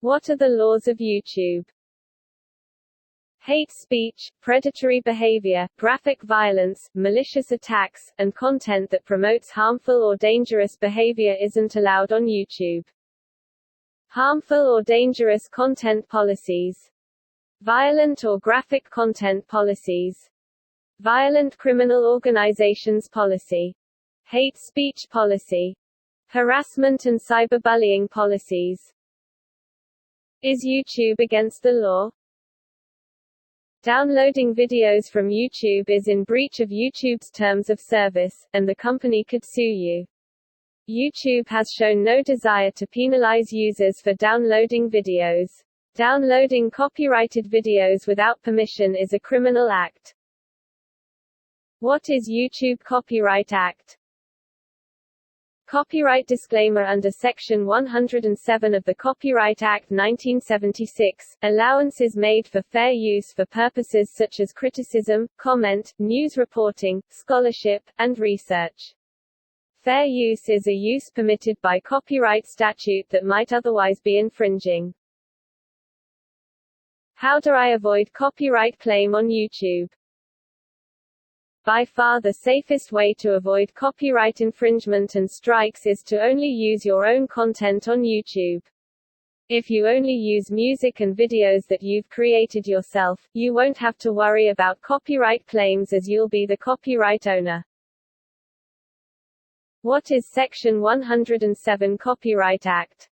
What are the laws of YouTube? Hate speech, predatory behavior, graphic violence, malicious attacks, and content that promotes harmful or dangerous behavior isn't allowed on YouTube. Harmful or dangerous content policies. Violent or graphic content policies. Violent criminal organizations policy. Hate speech policy. Harassment and cyberbullying policies. Is YouTube against the law? Downloading videos from YouTube is in breach of YouTube's terms of service, and the company could sue you. YouTube has shown no desire to penalize users for downloading videos. Downloading copyrighted videos without permission is a criminal act. What is YouTube Copyright Act? Copyright disclaimer. Under Section 107 of the Copyright Act 1976, allowance is made for fair use for purposes such as criticism, comment, news reporting, scholarship, and research. Fair use is a use permitted by copyright statute that might otherwise be infringing. How do I avoid copyright claim on YouTube? By far the safest way to avoid copyright infringement and strikes is to only use your own content on YouTube. If you only use music and videos that you've created yourself, you won't have to worry about copyright claims as you'll be the copyright owner. What is Section 107 Copyright Act?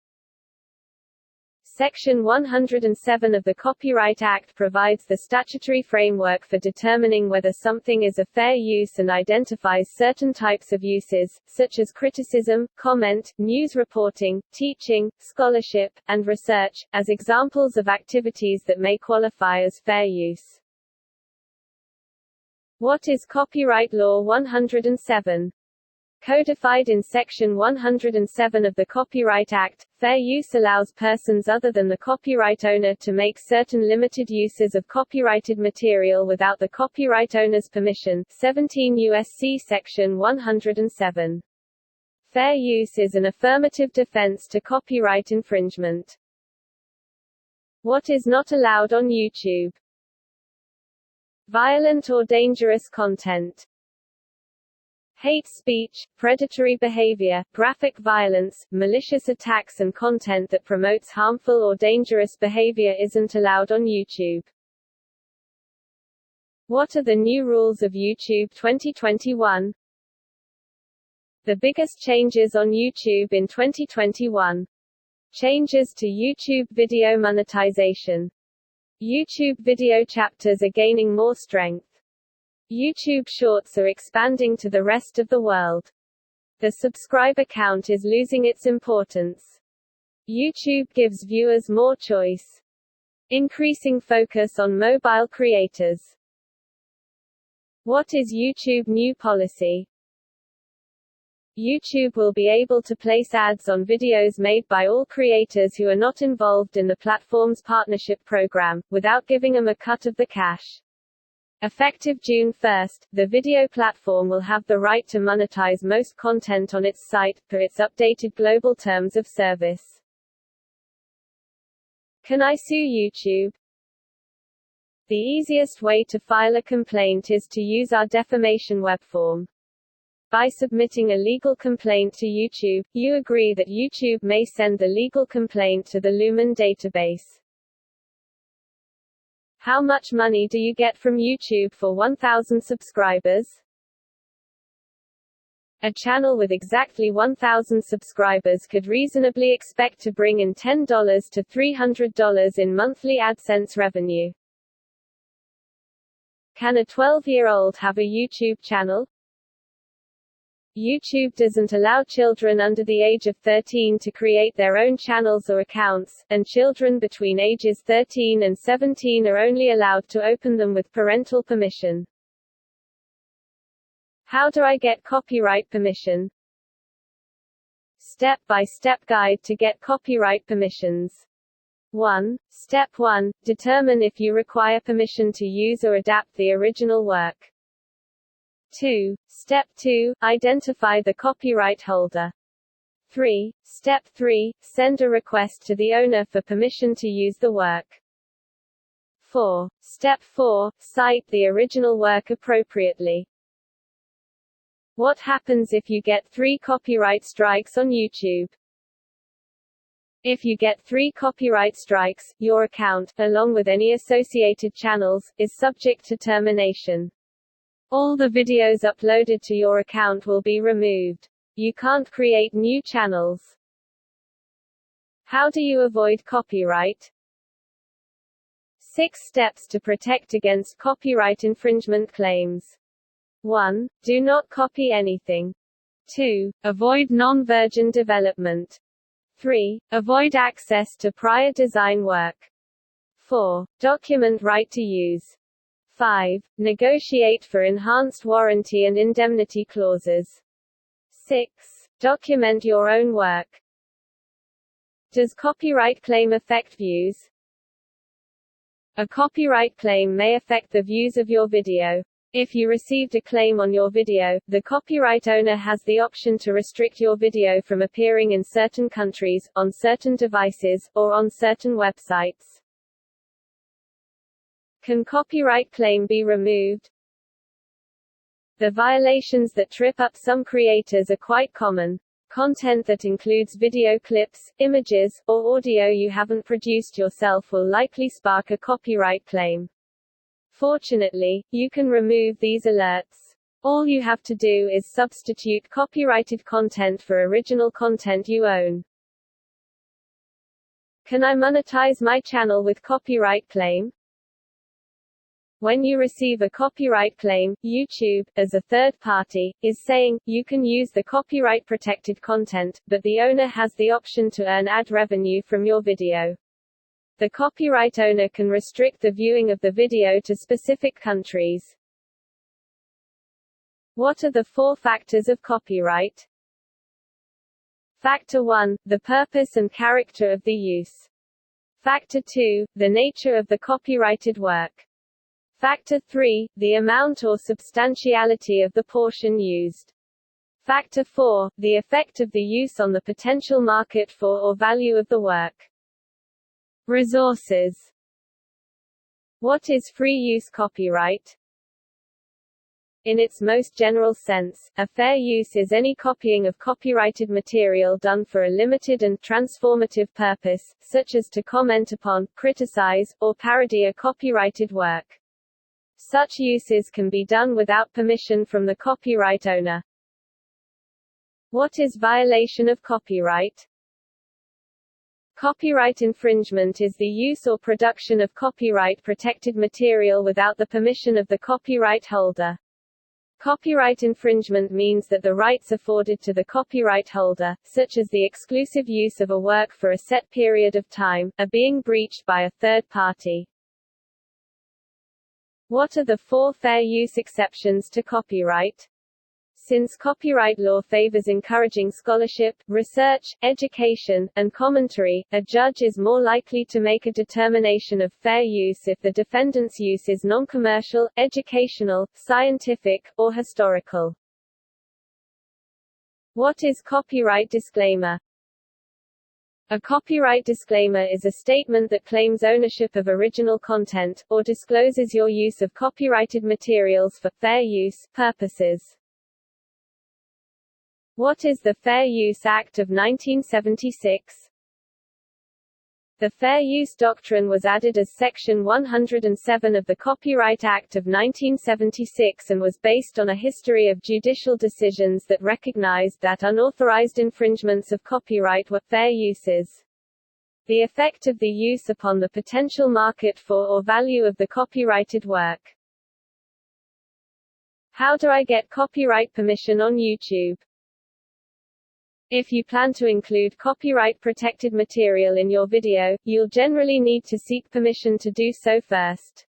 Section 107 of the Copyright Act provides the statutory framework for determining whether something is a fair use and identifies certain types of uses, such as criticism, comment, news reporting, teaching, scholarship, and research, as examples of activities that may qualify as fair use. What is Copyright Law 107? Codified in Section 107 of the Copyright Act, fair use allows persons other than the copyright owner to make certain limited uses of copyrighted material without the copyright owner's permission. 17 U.S.C. Section 107. Fair use is an affirmative defense to copyright infringement. What is not allowed on YouTube? Violent or dangerous content. Hate speech, predatory behavior, graphic violence, malicious attacks and content that promotes harmful or dangerous behavior isn't allowed on YouTube. What are the new rules of YouTube 2021? The biggest changes on YouTube in 2021. Changes to YouTube video monetization. YouTube video chapters are gaining more strength. YouTube Shorts are expanding to the rest of the world. The subscriber count is losing its importance. YouTube gives viewers more choice. Increasing focus on mobile creators. What is YouTube new policy? YouTube will be able to place ads on videos made by all creators who are not involved in the platform's partnership program, without giving them a cut of the cash. Effective June 1, the video platform will have the right to monetize most content on its site, per its updated global terms of service. Can I sue YouTube? The easiest way to file a complaint is to use our defamation web form. By submitting a legal complaint to YouTube, you agree that YouTube may send the legal complaint to the Lumen database. How much money do you get from YouTube for 1,000 subscribers? A channel with exactly 1,000 subscribers could reasonably expect to bring in $10 to $300 in monthly AdSense revenue. Can a 12-year-old have a YouTube channel? YouTube doesn't allow children under the age of 13 to create their own channels or accounts, and children between ages 13 and 17 are only allowed to open them with parental permission. How do I get copyright permission? Step-by-step guide to get copyright permissions. 1. Step 1. Determine if you require permission to use or adapt the original work. 2. Step 2. Identify the copyright holder. 3. Step 3. Send a request to the owner for permission to use the work. 4. Step 4. Cite the original work appropriately. What happens if you get 3 copyright strikes on YouTube? If you get 3 copyright strikes, your account, along with any associated channels, is subject to termination. All the videos uploaded to your account will be removed. You can't create new channels. How do you avoid copyright? 6 steps to protect against copyright infringement claims. 1. Do not copy anything. 2. Avoid non-virgin development. 3. Avoid access to prior design work. 4. Document right to use. 5. Negotiate for enhanced warranty and indemnity clauses. 6. Document your own work. Does copyright claim affect views? A copyright claim may affect the views of your video. If you received a claim on your video, the copyright owner has the option to restrict your video from appearing in certain countries, on certain devices, or on certain websites. Can copyright claim be removed? The violations that trip up some creators are quite common. Content that includes video clips, images, or audio you haven't produced yourself will likely spark a copyright claim. Fortunately, you can remove these alerts. All you have to do is substitute copyrighted content for original content you own. Can I monetize my channel with copyright claim? When you receive a copyright claim, YouTube, as a third party, is saying, you can use the copyright-protected content, but the owner has the option to earn ad revenue from your video. The copyright owner can restrict the viewing of the video to specific countries. What are the 4 factors of copyright? Factor 1. The purpose and character of the use. Factor 2. The nature of the copyrighted work. Factor 3. The amount or substantiality of the portion used. Factor 4. The effect of the use on the potential market for or value of the work. Resources. What is free use copyright? In its most general sense, a fair use is any copying of copyrighted material done for a limited and transformative purpose, such as to comment upon, criticize, or parody a copyrighted work. Such uses can be done without permission from the copyright owner. What is violation of copyright? Copyright infringement is the use or production of copyright-protected material without the permission of the copyright holder. Copyright infringement means that the rights afforded to the copyright holder, such as the exclusive use of a work for a set period of time, are being breached by a third party. What are the 4 fair use exceptions to copyright? Since copyright law favors encouraging scholarship, research, education, and commentary, a judge is more likely to make a determination of fair use if the defendant's use is non-commercial, educational, scientific, or historical. What is copyright disclaimer? A copyright disclaimer is a statement that claims ownership of original content, or discloses your use of copyrighted materials for fair use purposes. What is the Fair Use Act of 1976? The Fair Use Doctrine was added as Section 107 of the Copyright Act of 1976 and was based on a history of judicial decisions that recognized that unauthorized infringements of copyright were fair uses. The effect of the use upon the potential market for or value of the copyrighted work. How do I get copyright permission on YouTube? If you plan to include copyright-protected material in your video, you'll generally need to seek permission to do so first.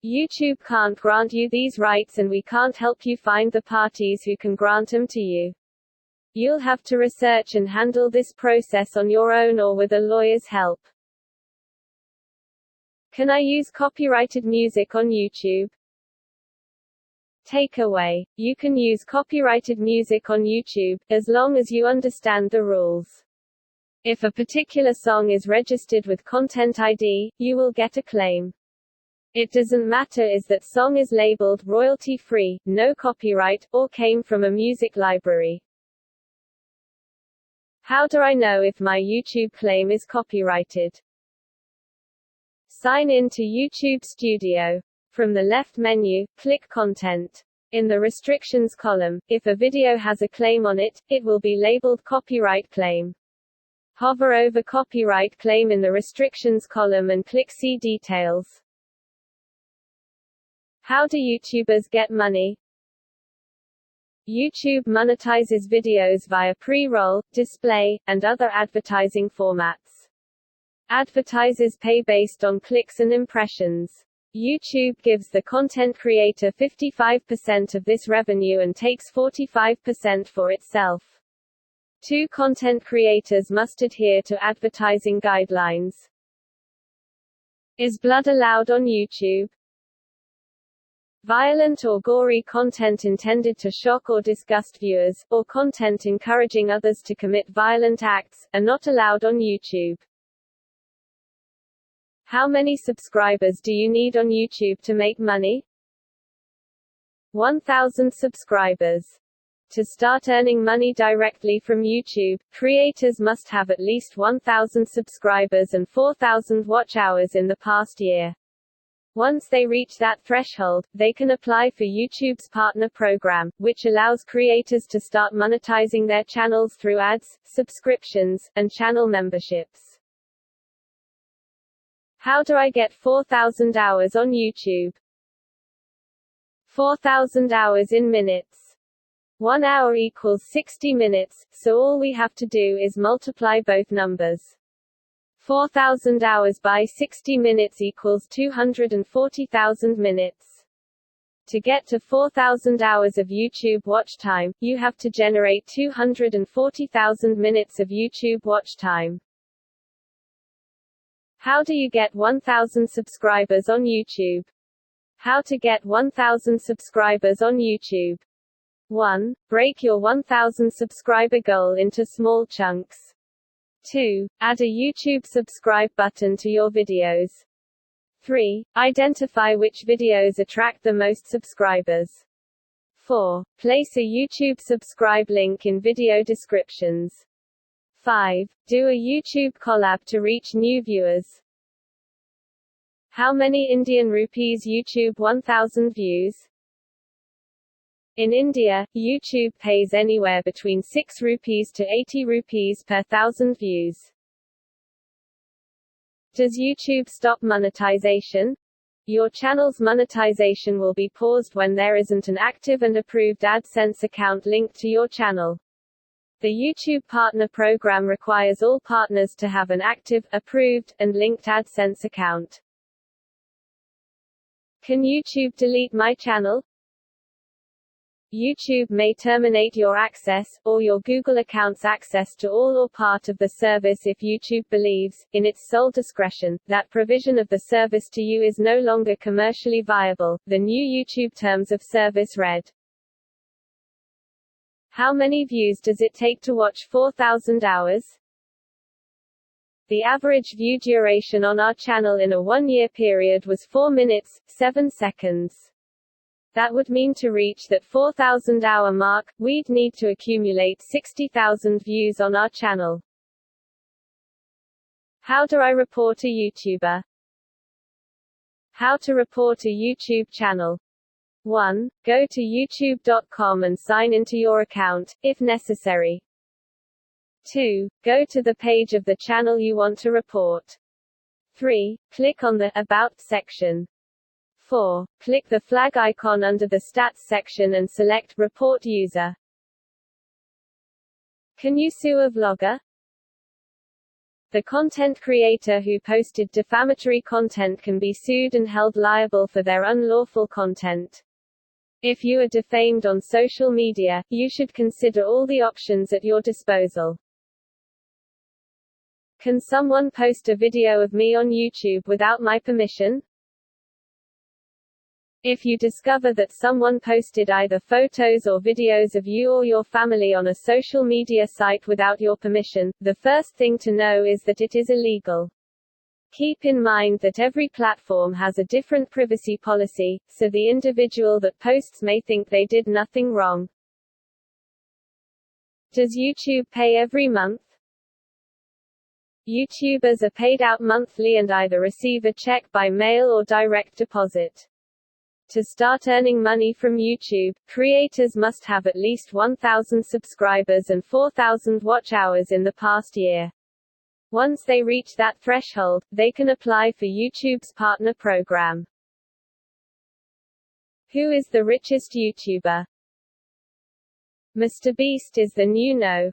YouTube can't grant you these rights and we can't help you find the parties who can grant them to you. You'll have to research and handle this process on your own or with a lawyer's help. Can I use copyrighted music on YouTube? Takeaway. You can use copyrighted music on YouTube, as long as you understand the rules. If a particular song is registered with Content ID, you will get a claim. It doesn't matter is that song is labeled royalty-free, no copyright, or came from a music library. How do I know if my YouTube claim is copyrighted? Sign in to YouTube Studio. From the left menu, click Content. In the Restrictions column, if a video has a claim on it, it will be labeled Copyright Claim. Hover over Copyright Claim in the Restrictions column and click See Details. How do YouTubers get money? YouTube monetizes videos via pre-roll, display, and other advertising formats. Advertisers pay based on clicks and impressions. YouTube gives the content creator 55% of this revenue and takes 45% for itself. Two content creators must adhere to advertising guidelines. Is blood allowed on YouTube? Violent or gory content intended to shock or disgust viewers, or content encouraging others to commit violent acts, are not allowed on YouTube. How many subscribers do you need on YouTube to make money? 1,000 subscribers. To start earning money directly from YouTube, creators must have at least 1,000 subscribers and 4,000 watch hours in the past year. Once they reach that threshold, they can apply for YouTube's partner program, which allows creators to start monetizing their channels through ads, subscriptions, and channel memberships. How do I get 4,000 hours on YouTube? 4,000 hours in minutes. 1 hour equals 60 minutes, so all we have to do is multiply both numbers. 4,000 hours by 60 minutes equals 240,000 minutes. To get to 4,000 hours of YouTube watch time, you have to generate 240,000 minutes of YouTube watch time. How do you get 1,000 subscribers on YouTube? How to get 1,000 subscribers on YouTube. 1. Break your 1,000 subscriber goal into small chunks. 2. Add a YouTube subscribe button to your videos. 3. Identify which videos attract the most subscribers. 4. Place a YouTube subscribe link in video descriptions. 5. Do a YouTube collab to reach new viewers. How many Indian rupees YouTube 1,000 views? In India, YouTube pays anywhere between 6 rupees to 80 rupees per 1,000 views. Does YouTube stop monetization? Your channel's monetization will be paused when there isn't an active and approved AdSense account linked to your channel. The YouTube Partner Program requires all partners to have an active, approved, and linked AdSense account. Can YouTube delete my channel? YouTube may terminate your access, or your Google account's access to all or part of the service if YouTube believes, in its sole discretion, that provision of the service to you is no longer commercially viable. The new YouTube Terms of Service read. How many views does it take to watch 4,000 hours? The average view duration on our channel in a 1-year period was 4 minutes, 7 seconds. That would mean to reach that 4,000 hour mark, we'd need to accumulate 60,000 views on our channel. How do I report a YouTuber? How to report a YouTube channel. 1. Go to youtube.com and sign into your account, if necessary. 2. Go to the page of the channel you want to report. 3. Click on the About section. 4. Click the flag icon under the Stats section and select Report User. Can you sue a vlogger? The content creator who posted defamatory content can be sued and held liable for their unlawful content. If you are defamed on social media, you should consider all the options at your disposal. Can someone post a video of me on YouTube without my permission? If you discover that someone posted either photos or videos of you or your family on a social media site without your permission, the first thing to know is that it is illegal. Keep in mind that every platform has a different privacy policy, so the individual that posts may think they did nothing wrong. Does YouTube pay every month? YouTubers are paid out monthly and either receive a check by mail or direct deposit. To start earning money from YouTube, creators must have at least 1,000 subscribers and 4,000 watch hours in the past year. Once they reach that threshold, they can apply for YouTube's partner program. Who is the richest YouTuber? MrBeast is the new no,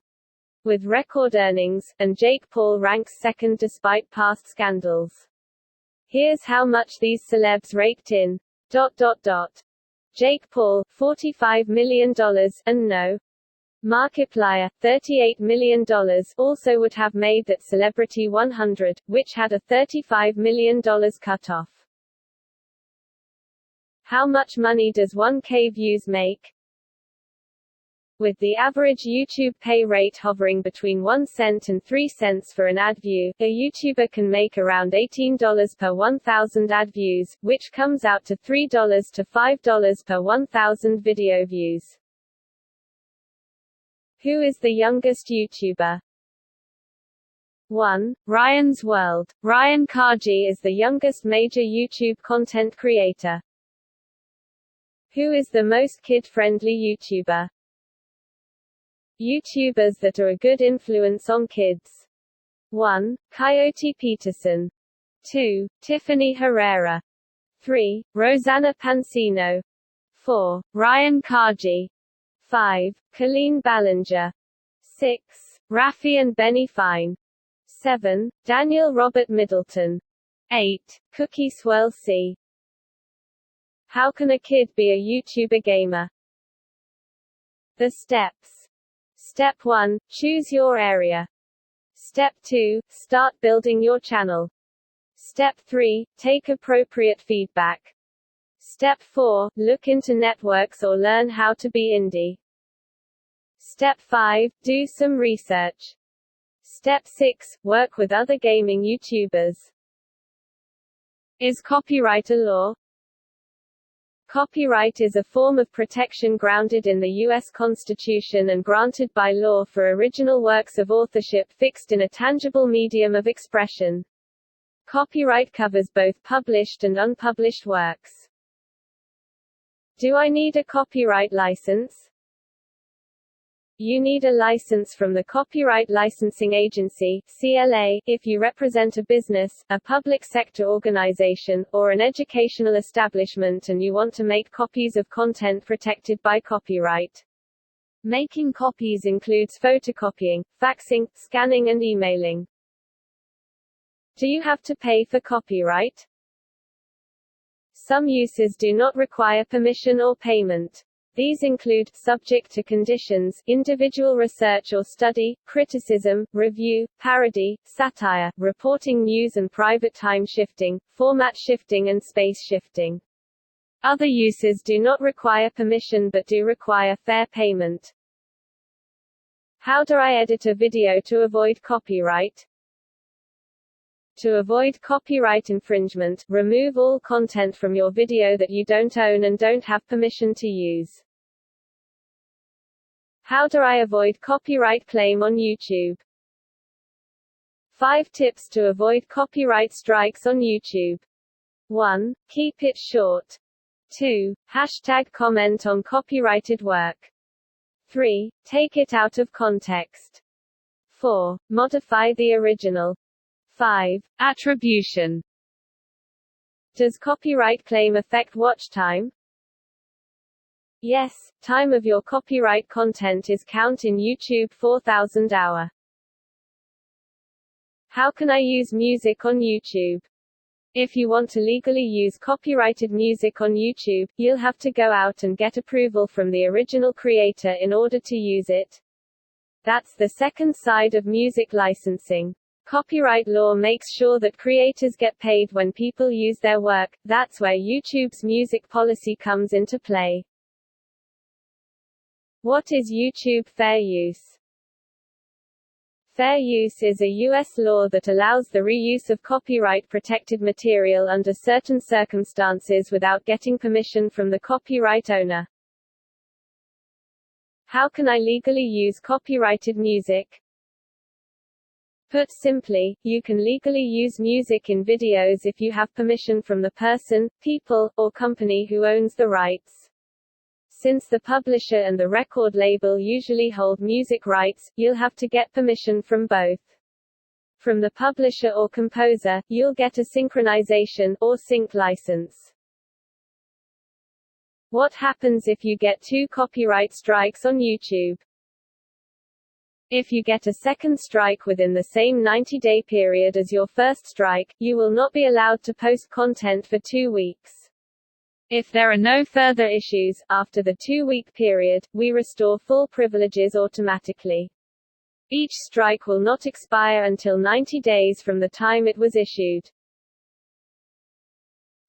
with record earnings, and Jake Paul ranks second despite past scandals. Here's how much these celebs raked in. Jake Paul, $45 million, and no. Markiplier, $38 million, also would have made that Celebrity 100, which had a $35 million cutoff. How much money does 1K views make? With the average YouTube pay rate hovering between 1 cent and 3 cents for an ad view, a YouTuber can make around $18 per 1,000 ad views, which comes out to $3 to $5 per 1,000 video views. Who is the youngest YouTuber? 1. Ryan's World. Ryan Kaji is the youngest major YouTube content creator. Who is the most kid-friendly YouTuber? YouTubers that are a good influence on kids. 1. Coyote Peterson. 2. Tiffany Herrera. 3. Rosanna Pansino. 4. Ryan Kaji. 5. Colleen Ballinger. 6. Raffi and Benny Fine. 7. Daniel Robert Middleton. 8. Cookie Swirl C. How can a kid be a YouTuber gamer? The steps. Step 1. Choose your area. Step 2. Start building your channel. Step 3. Take appropriate feedback. Step 4. Look into networks or learn how to be indie. Step 5. Do some research. Step 6. Work with other gaming YouTubers. Is copyright a law? Copyright is a form of protection grounded in the U.S. Constitution and granted by law for original works of authorship fixed in a tangible medium of expression. Copyright covers both published and unpublished works. Do I need a copyright license? You need a license from the Copyright Licensing Agency (CLA) if you represent a business, a public sector organization, or an educational establishment and you want to make copies of content protected by copyright. Making copies includes photocopying, faxing, scanning and emailing. Do you have to pay for copyright? Some uses do not require permission or payment. These include, subject to conditions, individual research or study, criticism, review, parody, satire, reporting news and private time shifting, format shifting and space shifting. Other uses do not require permission but do require fair payment. How do I edit a video to avoid copyright? To avoid copyright infringement, remove all content from your video that you don't own and don't have permission to use. How do I avoid copyright claim on YouTube? 5 tips to avoid copyright strikes on YouTube. 1. Keep it short. 2. Hashtag comment on copyrighted work. 3. Take it out of context. 4. Modify the original. 5. Attribution. Does copyright claim affect watch time? Yes, time of your copyright content is count in YouTube 4,000 hour. How can I use music on YouTube? If you want to legally use copyrighted music on YouTube, you'll have to go out and get approval from the original creator in order to use it. That's the second side of music licensing. Copyright law makes sure that creators get paid when people use their work. That's where YouTube's music policy comes into play. What is YouTube fair use? Fair use is a U.S. law that allows the reuse of copyright-protected material under certain circumstances without getting permission from the copyright owner. How can I legally use copyrighted music? Put simply, you can legally use music in videos if you have permission from the person, people, or company who owns the rights. Since the publisher and the record label usually hold music rights, you'll have to get permission from both. From the publisher or composer, you'll get a synchronization, or sync license. What happens if you get 2 copyright strikes on YouTube? If you get a second strike within the same 90-day period as your first strike, you will not be allowed to post content for 2 weeks. If there are no further issues, after the 2-week period, we restore full privileges automatically. Each strike will not expire until 90 days from the time it was issued.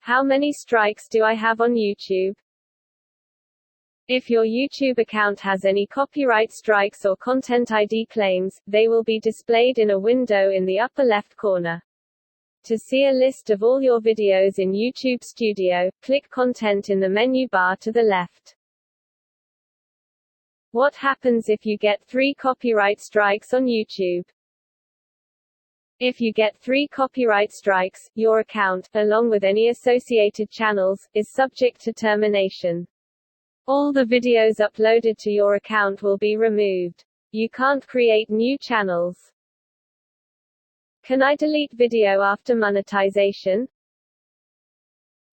How many strikes do I have on YouTube? If your YouTube account has any copyright strikes or Content ID claims, they will be displayed in a window in the upper left corner. To see a list of all your videos in YouTube Studio, click Content in the menu bar to the left. What happens if you get 3 copyright strikes on YouTube? If you get 3 copyright strikes, your account, along with any associated channels, is subject to termination. All the videos uploaded to your account will be removed. You can't create new channels. Can I delete video after monetization?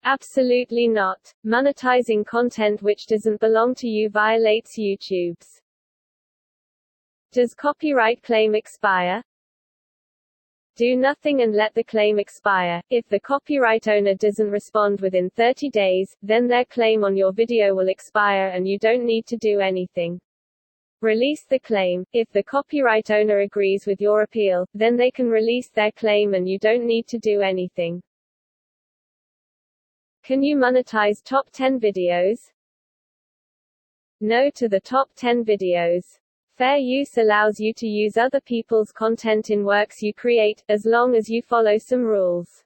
Absolutely not. Monetizing content which doesn't belong to you violates YouTube's. Does copyright claim expire? Do nothing and let the claim expire. If the copyright owner doesn't respond within 30 days, then their claim on your video will expire and you don't need to do anything. Release the claim. If the copyright owner agrees with your appeal, then they can release their claim and you don't need to do anything. Can you monetize top 10 videos? No to the top 10 videos. Fair use allows you to use other people's content in works you create, as long as you follow some rules.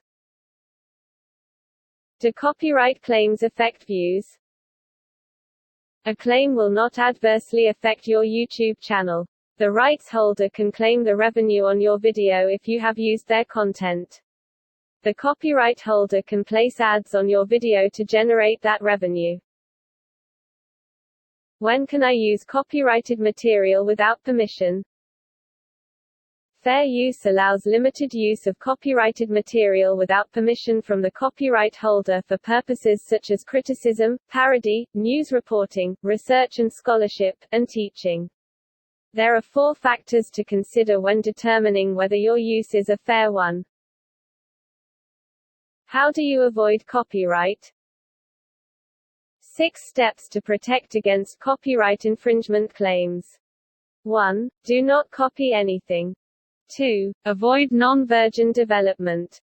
Do copyright claims affect views? A claim will not adversely affect your YouTube channel. The rights holder can claim the revenue on your video if you have used their content. The copyright holder can place ads on your video to generate that revenue. When can I use copyrighted material without permission? Fair use allows limited use of copyrighted material without permission from the copyright holder for purposes such as criticism, parody, news reporting, research and scholarship, and teaching. There are 4 factors to consider when determining whether your use is a fair one. How do you avoid copyright? 6 steps to protect against copyright infringement claims. 1. Do not copy anything. 2. Avoid non-virgin development.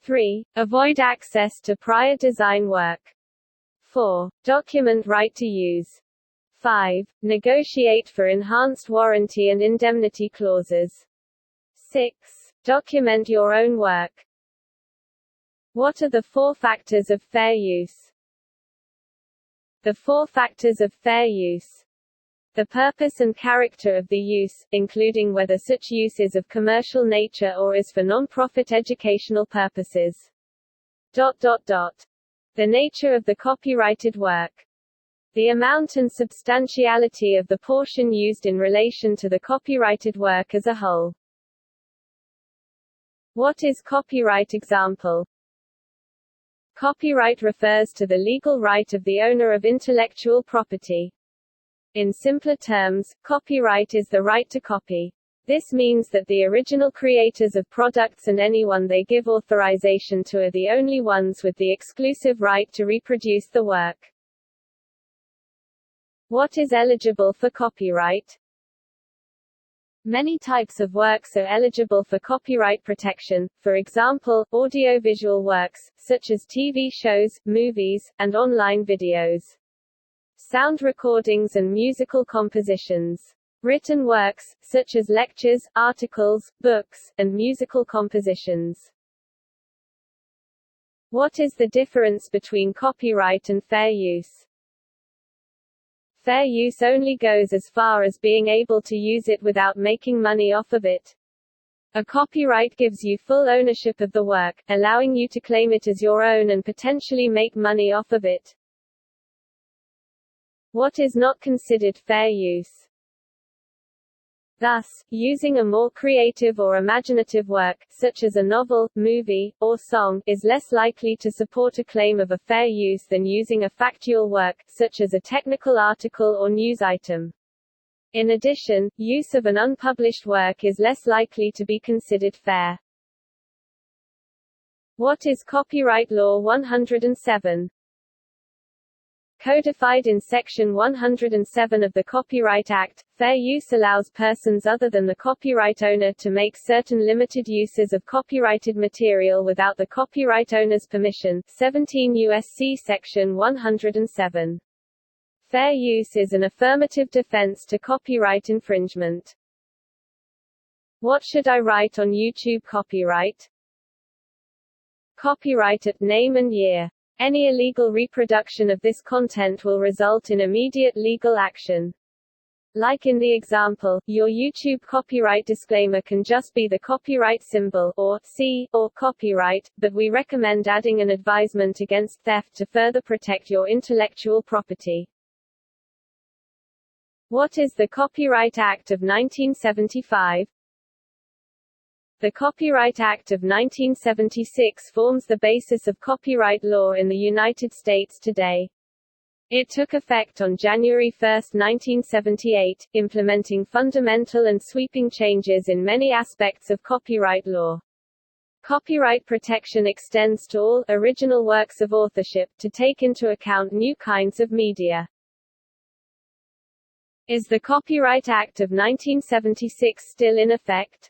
3. Avoid access to prior design work. 4. Document right to use. 5. Negotiate for enhanced warranty and indemnity clauses. 6. Document your own work. What are the 4 factors of fair use? The 4 factors of fair use. The purpose and character of the use, including whether such use is of commercial nature or is for non-profit educational purposes. The nature of the copyrighted work. The amount and substantiality of the portion used in relation to the copyrighted work as a whole. What is copyright example? Copyright refers to the legal right of the owner of intellectual property. In simpler terms, copyright is the right to copy. This means that the original creators of products and anyone they give authorization to are the only ones with the exclusive right to reproduce the work. What is eligible for copyright? Many types of works are eligible for copyright protection, for example, audiovisual works, such as TV shows, movies, and online videos. Sound recordings and musical compositions. Written works, such as lectures, articles, books, and musical compositions. What is the difference between copyright and fair use? Fair use only goes as far as being able to use it without making money off of it. A copyright gives you full ownership of the work, allowing you to claim it as your own and potentially make money off of it. What is not considered fair use? Thus, using a more creative or imaginative work, such as a novel, movie, or song, is less likely to support a claim of a fair use than using a factual work, such as a technical article or news item. In addition, use of an unpublished work is less likely to be considered fair. What is Copyright Law 107? Codified in Section 107 of the Copyright Act, fair use allows persons other than the copyright owner to make certain limited uses of copyrighted material without the copyright owner's permission. 17 U.S.C. Section 107. Fair use is an affirmative defense to copyright infringement. What should I write on YouTube copyright? Copyright at name and year. Any illegal reproduction of this content will result in immediate legal action. Like in the example, your YouTube copyright disclaimer can just be the copyright symbol, or C, or copyright, but we recommend adding an advisement against theft to further protect your intellectual property. What is the Copyright Act of 1975? The Copyright Act of 1976 forms the basis of copyright law in the United States today. It took effect on January 1, 1978, implementing fundamental and sweeping changes in many aspects of copyright law. Copyright protection extends to all original works of authorship, to take into account new kinds of media. Is the Copyright Act of 1976 still in effect?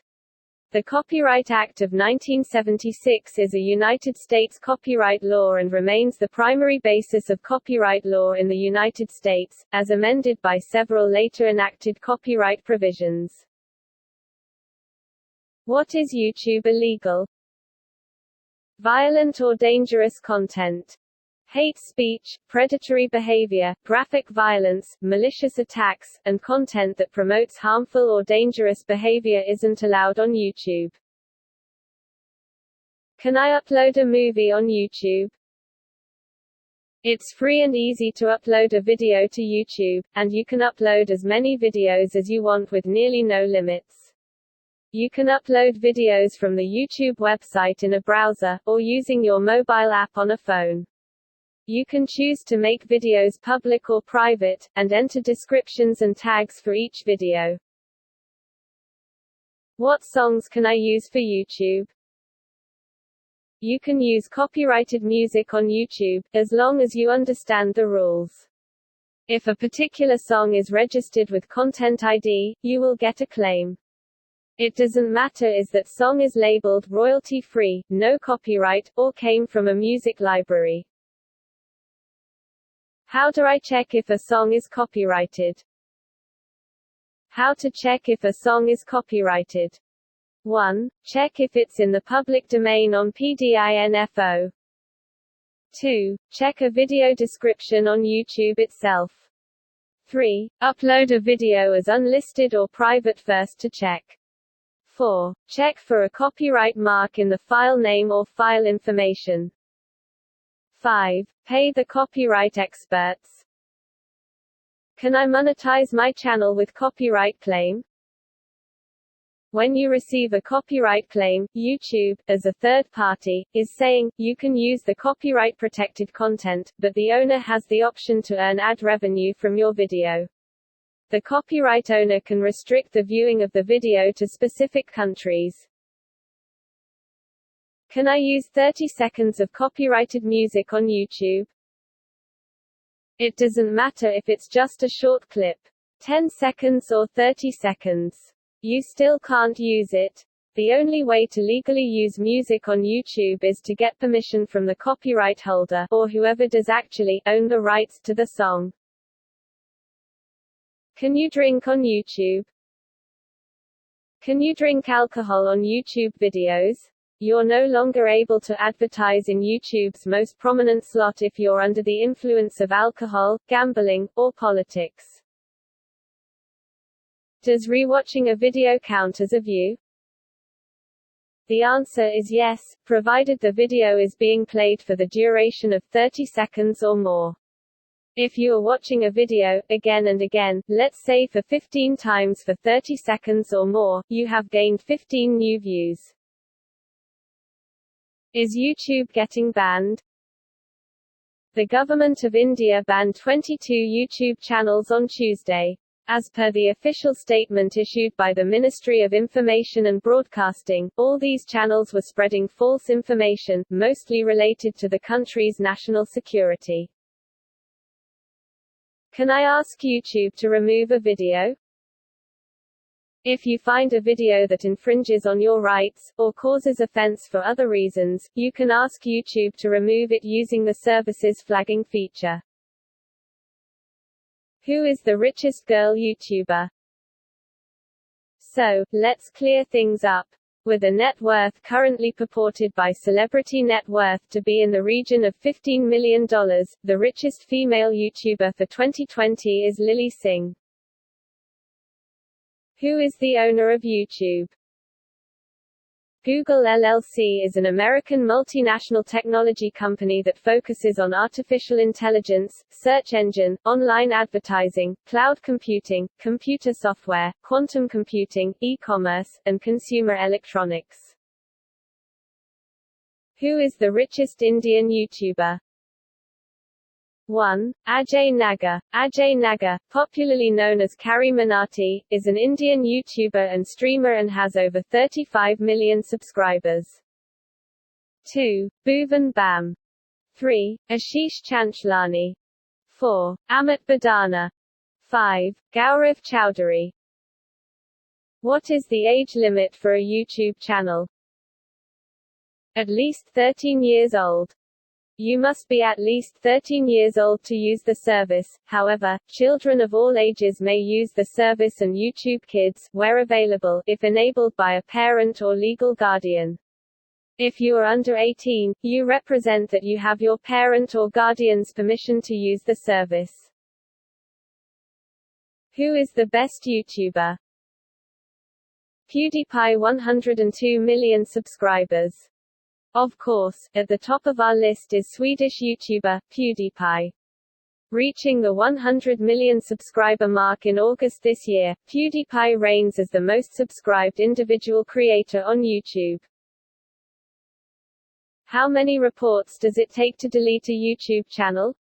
The Copyright Act of 1976 is a United States copyright law and remains the primary basis of copyright law in the United States, as amended by several later enacted copyright provisions. What is YouTube illegal? Violent or dangerous content. Hate speech, predatory behavior, graphic violence, malicious attacks, and content that promotes harmful or dangerous behavior isn't allowed on YouTube. Can I upload a movie on YouTube? It's free and easy to upload a video to YouTube, and you can upload as many videos as you want with nearly no limits. You can upload videos from the YouTube website in a browser, or using your mobile app on a phone. You can choose to make videos public or private, and enter descriptions and tags for each video. What songs can I use for YouTube? You can use copyrighted music on YouTube, as long as you understand the rules. If a particular song is registered with Content ID, you will get a claim. It doesn't matter if that song is labeled royalty-free, no copyright, or came from a music library. How do I check if a song is copyrighted? How to check if a song is copyrighted. 1. Check if it's in the public domain on PDINFO. 2. Check a video description on YouTube itself. 3. Upload a video as unlisted or private first to check. 4. Check for a copyright mark in the file name or file information. 5. Pay the copyright experts. Can I monetize my channel with copyright claim? When you receive a copyright claim, YouTube, as a third party, is saying, you can use the copyright-protected content, but the owner has the option to earn ad revenue from your video. The copyright owner can restrict the viewing of the video to specific countries. Can I use 30 seconds of copyrighted music on YouTube? It doesn't matter if it's just a short clip. 10 seconds or 30 seconds. You still can't use it. The only way to legally use music on YouTube is to get permission from the copyright holder, or whoever does actually own the rights to the song. Can you drink on YouTube? Can you drink alcohol on YouTube videos? You're no longer able to advertise in YouTube's most prominent slot if you're under the influence of alcohol, gambling, or politics. Does rewatching a video count as a view? The answer is yes, provided the video is being played for the duration of 30 seconds or more. If you are watching a video, again and again, let's say for 15 times for 30 seconds or more, you have gained 15 new views. Is YouTube getting banned? The government of India banned 22 YouTube channels on Tuesday. As per the official statement issued by the Ministry of Information and Broadcasting, all these channels were spreading false information, mostly related to the country's national security. Can I ask YouTube to remove a video? If you find a video that infringes on your rights, or causes offense for other reasons, you can ask YouTube to remove it using the service's flagging feature. Who is the richest girl YouTuber? So, let's clear things up. With a net worth currently purported by Celebrity Net Worth to be in the region of $15 million, the richest female YouTuber for 2020 is Lily Singh. Who is the owner of YouTube? Google LLC is an American multinational technology company that focuses on artificial intelligence, search engine, online advertising, cloud computing, computer software, quantum computing, e-commerce, and consumer electronics. Who is the richest Indian YouTuber? 1. Ajay Nagar. Ajay Nagar, popularly known as Kari Minati, is an Indian YouTuber and streamer and has over 35 million subscribers. 2. Bhuvan Bam. 3. Ashish Chanchlani. 4. Amit Badana. 5. Gaurav Chowdhury. What is the age limit for a YouTube channel? At least 13 years old. You must be at least 13 years old to use the service. However, children of all ages may use the service, and YouTube Kids, where available, if enabled by a parent or legal guardian. If you are under 18, you represent that you have your parent or guardian's permission to use the service. Who is the best YouTuber? PewDiePie, 102 million subscribers. Of course, at the top of our list is Swedish YouTuber, PewDiePie. Reaching the 100 million subscriber mark in August this year, PewDiePie reigns as the most subscribed individual creator on YouTube. How many reports does it take to delete a YouTube channel?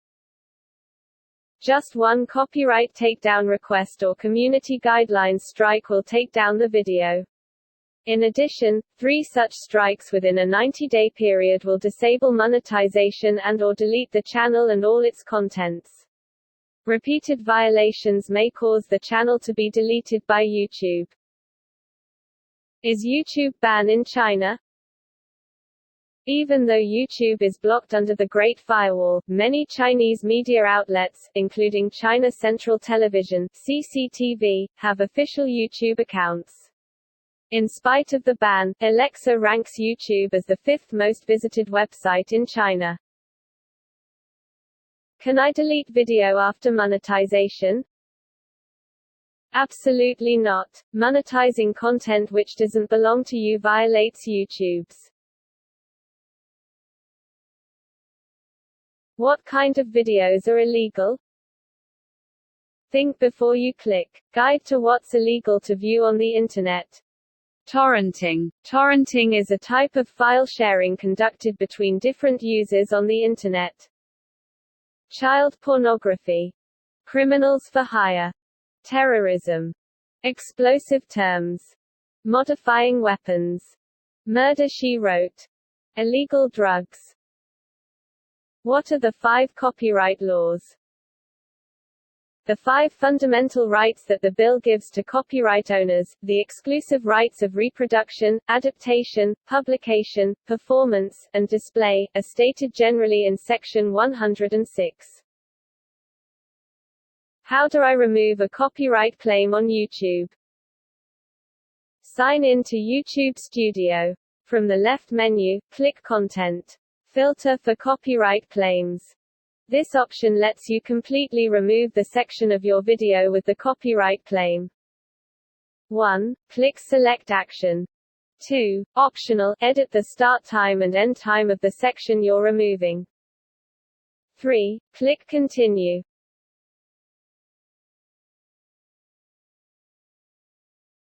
Just one copyright takedown request or community guidelines strike will take down the video. In addition, 3 such strikes within a 90-day period will disable monetization and/or delete the channel and all its contents. Repeated violations may cause the channel to be deleted by YouTube. Is YouTube banned in China? Even though YouTube is blocked under the Great Firewall, many Chinese media outlets, including China Central Television (CCTV), have official YouTube accounts. In spite of the ban, Alexa ranks YouTube as the 5th most visited website in China. Can I delete video after monetization? Absolutely not. Monetizing content which doesn't belong to you violates YouTube's. What kind of videos are illegal? Think before you click. Guide to what's illegal to view on the Internet. Torrenting. Torrenting is a type of file sharing conducted between different users on the Internet. Child pornography. Criminals for hire. Terrorism. Explosive terms. Modifying weapons. Murder she wrote. Illegal drugs. What are the 5 copyright laws? The 5 fundamental rights that the bill gives to copyright owners: the exclusive rights of reproduction, adaptation, publication, performance, and display, are stated generally in Section 106. How do I remove a copyright claim on YouTube? Sign in to YouTube Studio. From the left menu, click Content. Filter for copyright claims. This option lets you completely remove the section of your video with the copyright claim. 1. Click Select Action. 2. Optional, edit the start time and end time of the section you're removing. 3. Click Continue.